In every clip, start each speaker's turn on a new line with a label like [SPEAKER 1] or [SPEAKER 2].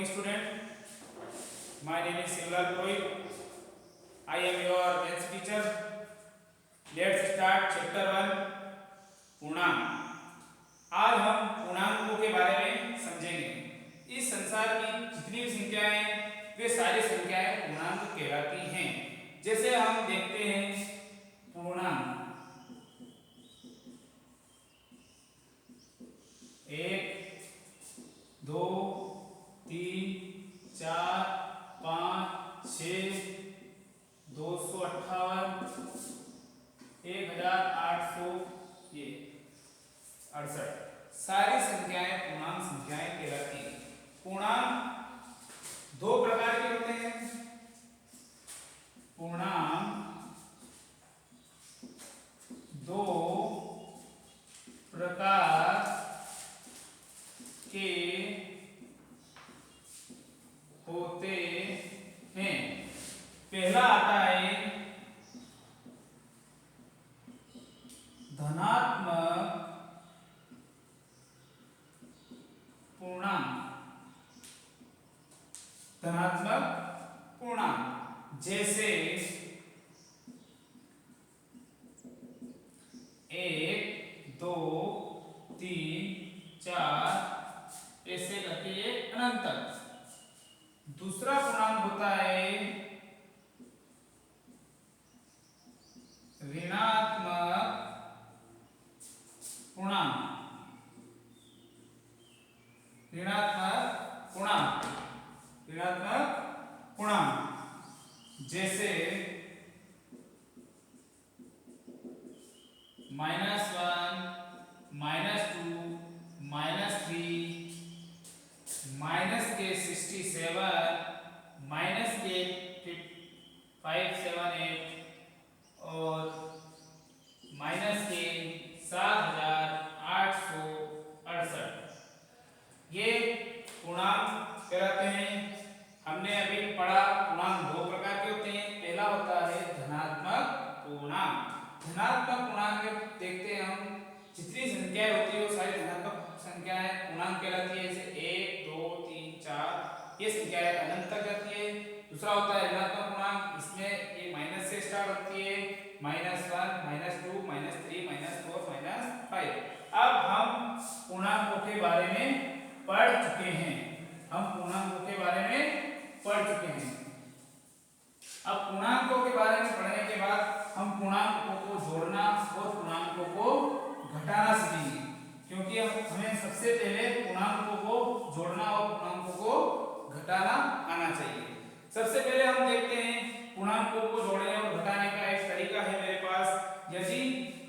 [SPEAKER 1] morning, student. My name is Shivlal Purohit. I am your maths teacher. Let's start chapter 1 पूर्णांक. आज हम पूर्णांकों के बारे में समझेंगे. इस संसार की जितनी भी संख्याएं हैं वे सारी संख्याएं पूर्णांक कहलाती हैं. जैसे हम देखते हैं पूर्णांक 1 2 3 4 5 6 258 1800 ये 68 सारी संख्याएं पूर्णांक संख्याएं कहलाती हैं. पूर्णांक दो प्रकार के होते हैं. पूर्णांक दो प्रकार के होते हैं. पहला आता है धनात्मक पूर्णांक. धनात्मक पूर्णांक जैसे 1 2 3 4 ऐसे करके ये अनंत तक. दूसरा पूर्णांक होता है ऋणात्मक पूर्णांक. ऋणात्मक पूर्णांक ऋणात्मक पूर्णांक जैसे -1 -2 -3 -67 -578 और -7868. ये पूर्णांक कहलाते हैं. हमने अभी पढ़ा पूर्णांक दो प्रकार के होते हैं. पहला होता है धनात्मक पूर्णांक. धनात्मक पूर्णांक में देखते हैं हम जितनी संख्याएं होती है वो सारी धनात्मक संख्याएं पूर्णांक कहलाती है. जैसे 1 2 3 4 ये संख्याएं अनंत तक जाती है. दूसरा होता है ऋणात्मक पूर्णांक. इसमें ये माइनस से स्टार्ट होती है. -1 -2 -3 -4 -5. अब हम पूर्णांकों के बारे में पढ़ चुके हैं. हम पूर्णांकों के बारे में पढ़ चुके हैं. अब पूर्णांकों के बारे में पढ़ने के बाद हम पूर्णांकों को जोड़ना और पूर्णांकों को घटाना सीखेंगे. क्योंकि हमें सबसे पहले पूर्णांकों को जोड़ना और पूर्णांकों को घटाना आना चाहिए. सबसे पहले हम देखते हैं पूर्णांकों को जोड़ने और घटाने का एक तरीका है मेरे पास. यदि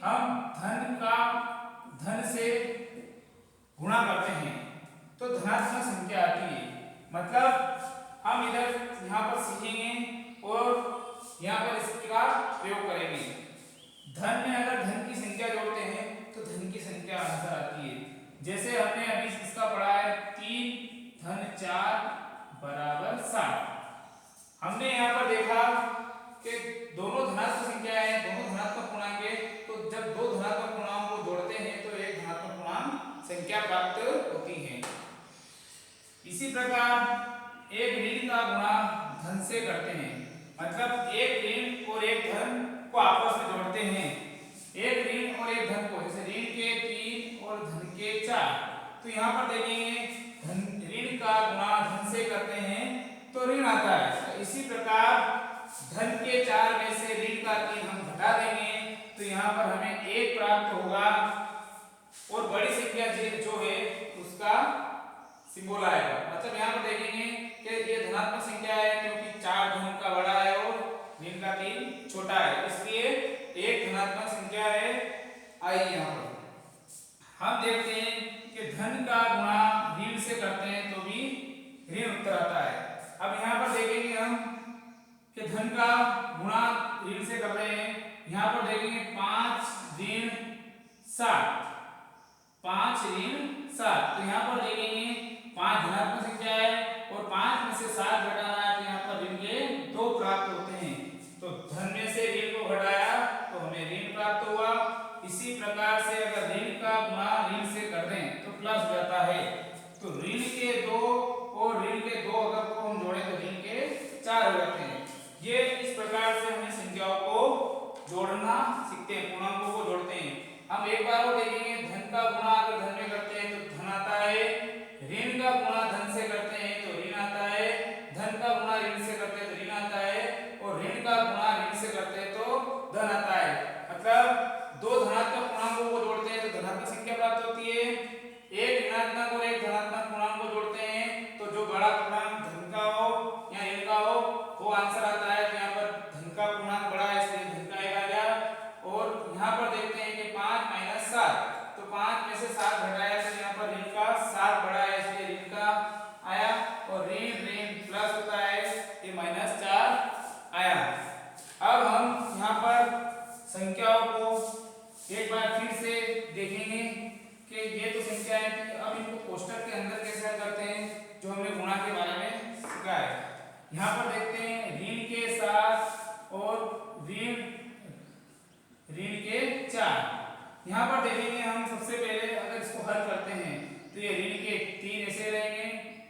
[SPEAKER 1] हम धन का धन से गुणा करते हैं तो धनात्मक संख्या आती है. मतलब हम इधर यहाँ पर सीखेंगे और यहाँ पर इसका प्रयोग करेंगे. धन में अगर धन की संख्या जोड़ते हैं तो धन की संख्या आंसर आती है. जैसे हमने अभी इसका पढ़ा है 3 धन 4 बराबर 60. हमने यहाँ पर देखा कि दोनों धनात्मक संख्याएं हैं, दोनों धनात्मक पूर्णांक है. तो जब दो धनात्मक पूर्णांक को जोड़ते हैं तो एक धनात्मक पूर्णांक संख्या प्राप्त होती है. इसी प्रकार एक ऋण का गुणा धन से करते हैं. मतलब एक ऋण और एक धन को आपस में जोड़ते हैं. एक ऋण और एक धन को, जैसे ऋण के 3 और धन के 4. तो यहाँ पर देखेंगे ऋण का गुणा धन से करते हैं तो ऋण आता है. तो इसी प्रकार धन के 4 में से ऋण का 3 हम घटा देंगे तो यहाँ पर हमें 1 प्राप्त होगा और बड़ी संख्या जो है उसका सिंबल आएगा. मतलब यहाँ पर देखेंगे कि ये धनात्मक संख्या है क्योंकि 4 धन का बड़ा है और ऋण का 3 छोटा है, इसलिए एक धनात्मक संख्या है आई. यहाँ पर हम देखते हैं कि धन का गुणा ऋण से करते हैं तो भी ऋण उत्तर आता है. अब यहाँ पर देखेंगे हम कि धन का गुणा ऋण से कर रहे हैं. यहाँ पर देखेंगे 5 ऋण 7 5 ऋण 7. तो यहाँ पर देखेंगे 5 धनात्मक संख्या है और 5 में से 7 घटाना है तो यहाँ पर ऋण के 2 प्राप्त होते हैं. तो धन में से ऋण को घटाया तो हमें ऋण प्राप्त हुआ. इसी प्रकार से अगर ऋण का गुणा ऋण से कर दें तो प्लस हो जाता है. तो ऋण के 2 और ऋण के 2 ये इस प्रकार से हमें संख्याओं को जोड़ना सीखते हैं, पूर्णांकों को जोड़ते हैं। हम एक बार और देखेंगे, धन का गुणा अगर धन में करते हैं तो धन आता है, ऋण का गुणा धन से करते हैं तो ऋण आता है, धन का गुणा ऋण से करते हैं तो ऋण आता है, और ऋण का गुणा ऋण से करते हैं तो धन आता है। मतलब दो धनात्मक पूर्णांकों को जोड़ते हैं तो धनात्मक संख्या प्राप्त होती है, एक ऋणात्मक और एक धनात्मक पूर्णांक को जोड़ते हैं तो जो बड़ा पूर्णांक धन का हो या ऋण का हो वो आंसर आता है। तो यहाँ पर धन का पूर्णांक बड़ा है इसलिए धन का एक आ गया, और यहाँ पर देखते हैं कि 5 - 7, तो 5 में से 7 घटाया तो यहाँ पर ऋण का 7 बड़ा है इसलिए ऋण का आया, और ऋण ऋण प्लस होता है ये -4 आया। अब हम यहाँ पर संख्याओं को एक बार फिर से देखेंगे कि ये तो संख्या है, अब इनको कोष्टक के अंदर कैसे हल करते हैं जो हमने गुणा के बारे में सीखा है। यहाँ पर देखते हैं ऋण के 7 और ऋण के 4। यहाँ पर देखेंगे हम सबसे पहले अगर इसको हल करते हैं तो ये ऋण के 3 ऐसे रहेंगे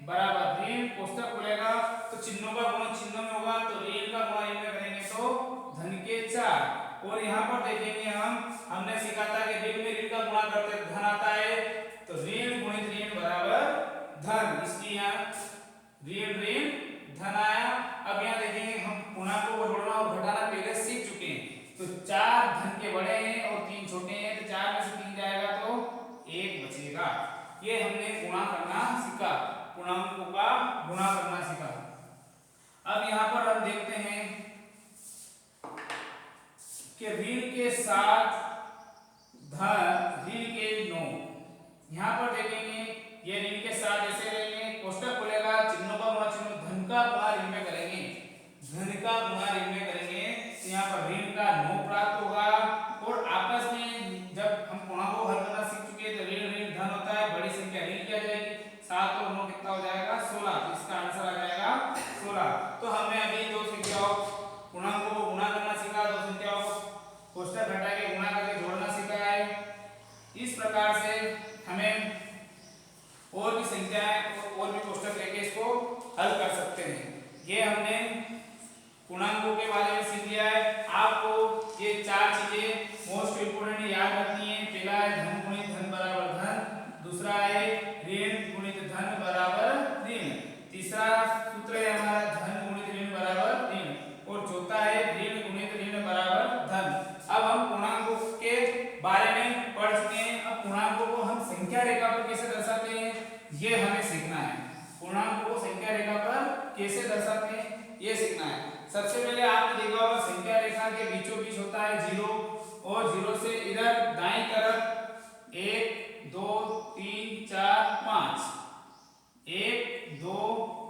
[SPEAKER 1] बराबर, ऋण कोष्टक खुलेगा तो चिन्हों का गुणन चिन्हों में होगा, तो ऋण का गुणा ऋण में करेंगे तो धन के 4। और यहाँ पर देखेंगे हमने सीखा था कि ऋण में ऋण का गुणा करते धन आता है, तो ऋण गुणित ऋण बराबर धन, इसलिए यहाँ ऋण ऋण धन आया। अब यहाँ देखेंगे हम पूर्णांकों को जोड़ना और घटाना पहले सीख चुके हैं, तो 4 धन के बड़े हैं और 3 छोटे हैं, तो 4 में से 3 जाएगा तो 1 बचेगा। ये हमने गुणा करना सीखा, पूर्णांकों का गुणा करना सीखा। अब यहाँ पर हम देखते हैं कि ऋण के 7 धन ऋण के 9। यहाँ पर देखेंगे ये ऋण के 7 ऐसे रहेंगे, कोष्टक खुलेगा, चिन्हों का गुणा चिन्ह, धन का गुणा ऋण में करेंगे, धन का गुणा ऋण में करेंगे, तो यहाँ पर ऋण का 9 प्राप्त होगा। और आपस में जब हम पूर्णांकों को हल करना सीख चुके हैं तो ऋण ऋण धन होता है, बड़ी संख्या ऋण क्या जाएगी, 7 और 9 कितना हो जाएगा 16, तो इसका आंसर आ जाएगा 16। तो हमने अभी दो संख्याओं पूर्णांकों को गुणा करना सीखा, दो संख्याओं को कोष्टक घटा के गुणा करके जोड़ना सीखा है। इस प्रकार से हमें और भी संख्याएं और भी कोष्टक लेके इसको हल कर सकते हैं। ये हमने पूर्णांकों के बारे में सीख लिया है। आपको ये 4 चीजें मोस्ट इंपोर्टेंट याद रखनी है। पहला है धन गुणित धन बराबर धन, दूसरा है ऋण गुणित धन बराबर ऋण, तीसरा सूत्र है हमारा धन गुणित ऋण बराबर ऋण, और चौथा है ऋण गुणित ऋण बराबर धन। अब हम पूर्णांकों के बारे में पढ़ चुके हैं, अब पूर्णांकों को हम संख्या रेखा पर कैसे दर्शाते हैं ये हमें सीखना है। पूर्णांकों को संख्या रेखा पर कैसे दर्शाते हैं ये सीखना है। सबसे पहले आपने देखा होगा संख्या रेखा के बीचों बीच होता है 0, और 0 से इधर दाईं तरफ 1 2 3 4 5, 1 2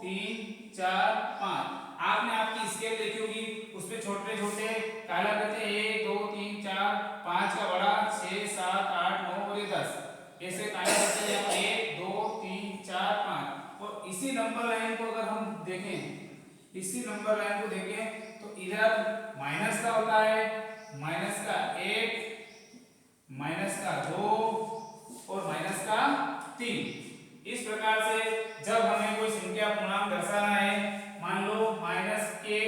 [SPEAKER 1] 3 4 5। आपने आपकी स्केल देखी होगी, उसपे छोटे छोटे काला करते हैं 1 2 3 4 5 का बड़ा 6 7 8 9 और 10 ऐसे काला करते हैं 1 2 3 4 5। और इसी नंबर लाइन को अगर हम देखें, इसी नंबर लाइन को देखें तो इधर माइनस का होता है, माइनस का 1, माइनस का 2 और माइनस का 3। इस प्रकार से जब हमें कोई संख्या पूर्णांक दर्शाना है, मान लो माइनस के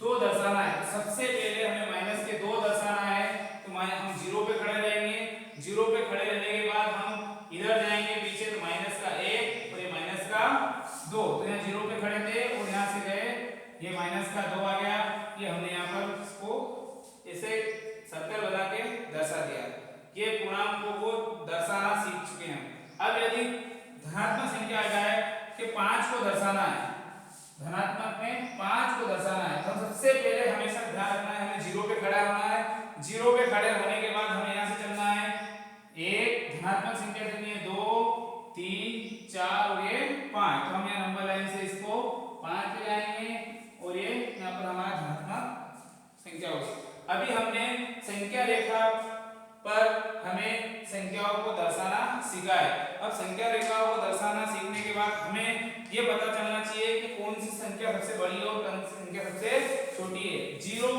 [SPEAKER 1] 2 दर्शाना है, तो सबसे पहले हमें माइनस के 2 दर्शाना है, तो हम 0 पे खड़े रहेंगे। 0 पे खड़े रहने के बाद हम इधर जाएंगे पीछे, तो माइनस का 1 और ये माइनस का 2, तो यहाँ 0 पे खड़े थे और यहाँ से गए ये माइनस का 2 आ गया। ये हमने यहाँ पर इसको ऐसे सर्कल बना के दर्शा दिया। ये पूर्णांकों को दर्शाना सीख चुके हैं। अब यदि धनात्मक संख्या आ जाए कि 5 को दर्शाना है, धनात्मक में 5 को दर्शाना है, तो सबसे पहले हमेशा ध्यान रखना है हमें 0 पे खड़ा होना है। 0 पे खड़े होने के बाद हमें यहाँ से चलना है, एक धनात्मक संख्या चलनी है 2 3 4 और ये 5, तो हम यहाँ नंबर लाइन से इसको 5 पे जाएंगे और ये यहाँ पर हमारा धनात्मक संख्या होगी। अभी हमने संख्या रेखा पर हमें संख्याओं को दर्शाना सीखा है। अब संख्या रेखाओं को दर्शाना सीखने के बाद हमें ये पता चलना चाहिए कि कौन सी संख्या सबसे बड़ी है और कौन सी संख्या सबसे छोटी है। 0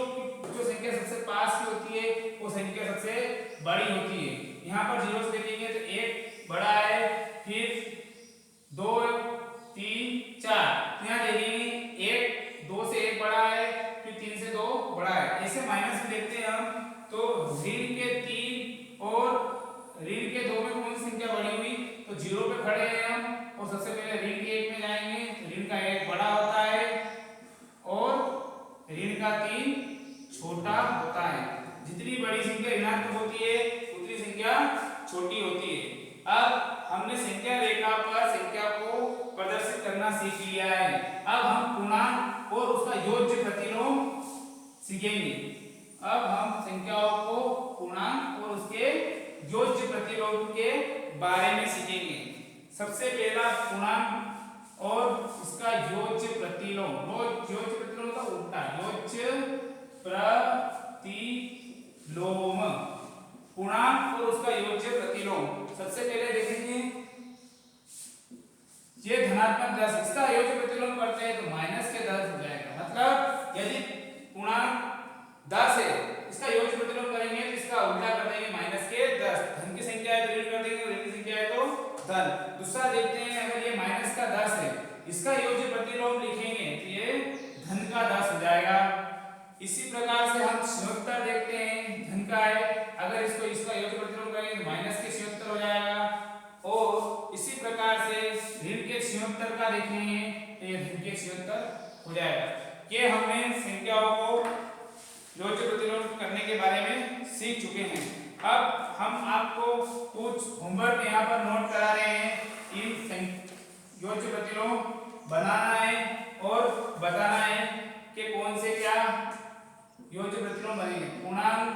[SPEAKER 1] जो संख्या सबसे पास की होती है वो संख्या सबसे बड़ी होती है। यहाँ पर 0 से देखेंगे तो 1 बड़ा है, फिर 2 3 4, यहाँ देखेंगे 1 2 से 1 बड़ा है, सीख लिया है। अब हम पूर्णांक और उसका योज्य प्रतिलोम सीखेंगे। अब हम संख्याओं को पूर्णांक और उसके योज्य प्रतिलोम के बारे में सीखेंगे। सबसे पहला पूर्णांक और इसका योज्य प्रतिलोम। योज्य प्रतिलोम का उल्टा, योज्य प्रतिलोम, पूर्णांक और उसका योज्य प्रतिलोम। सबसे पहले देखेंगे ये धनात्मक 10, इसका योज्य प्रतिलोम करते हैं तो माइनस के 10 हो जाएगा। मतलब यदि पूर्णांक 10 है, इसका योज्य प्रतिलोम करेंगे तो इसका उल्टा कर देंगे, माइनस के 10। धन की संख्या है तो ऋण कर देंगे, ऋण की संख्या है तो धन। दूसरा देखते हैं, अगर ये माइनस का 10 है, इसका योज्य प्रतिलोम लिखेंगे तो ये धन का 10 हो जाएगा। इसी प्रकार से हम 76 देखते हैं, धन का है, अगर इसको इसका योज्य प्रतिलोम करेंगे तो माइनस के 76 हो जाएगा। और इसी प्रकार से ऋण के 76 का देखेंगे तो ये धन के 76 हो जाएगा। ये हमने संख्याओं को योज्य प्रतिलोम करने के बारे में सीख चुके हैं। अब हम आपको कुछ होमवर्क यहाँ पर नोट करा रहे हैं। इन योज्य प्रतिलोम बनाना है और बताना है कि कौन से क्या योज्य प्रतिलोम बनेंगे। पूर्णांक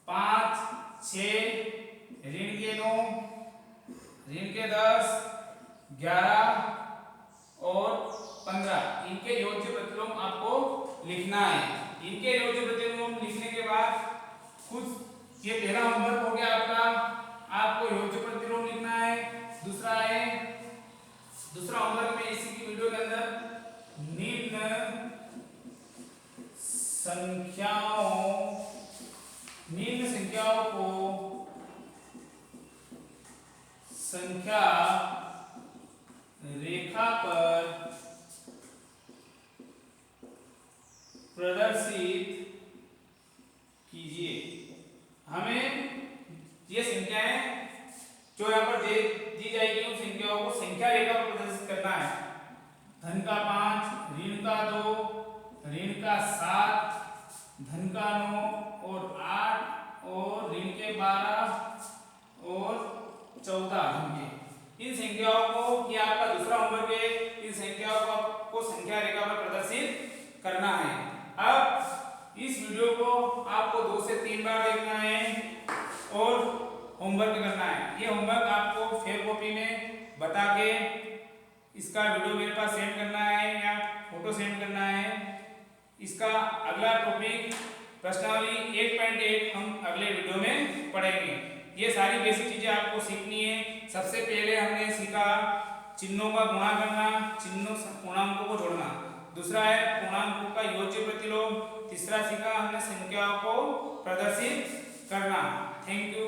[SPEAKER 1] 5, 6, ऋण के 9, ऋण के 10, 11 और 15, इनके योज्य प्रतिलोम आपको लिखना है। इनके योज्य प्रतिलोम लिखने के बाद कुछ ये पहला होमवर्क हो गया आपका, आपको योज्य प्रतिलोम लिखना है। दूसरा होमवर्क में इसी की वीडियो के अंदर निम्न संख्याओं को संख्या रेखा पर प्रदर्शित कीजिए। हमें ये संख्याएं जो यहाँ पर दी जाएगी उन संख्याओं को संख्या रेखा पर प्रदर्शित करना है। धन का 5, ऋण का 2, ऋण का 7, धन का 9 और 8 और ऋण के 12 और 14 धन के। इन संख्याओं को, ये आपका दूसरा होमवर्क है, इन संख्याओं को आपको संख्या रेखा पर प्रदर्शित करना है। अब इस वीडियो को आपको 2 से 3 बार देखना है और होमवर्क करना है। ये होमवर्क आपको फेयर कॉपी में बता के इसका वीडियो मेरे पास सेंड करना है या फोटो सेंड करना है। इसका अगला टॉपिक प्रश्नावली 1.1 हम अगले वीडियो में पढ़ेंगे। ये सारी बेसिक चीजें आपको सीखनी है। सबसे पहले हमने सीखा चिन्हों का गुणा करना, चिन्हों पूर्णांकों को जोड़ना। दूसरा है पूर्णांकों का योज्य प्रतिलोम। तीसरा सीखा हमने संख्याओं को प्रदर्शित करना। Thank you.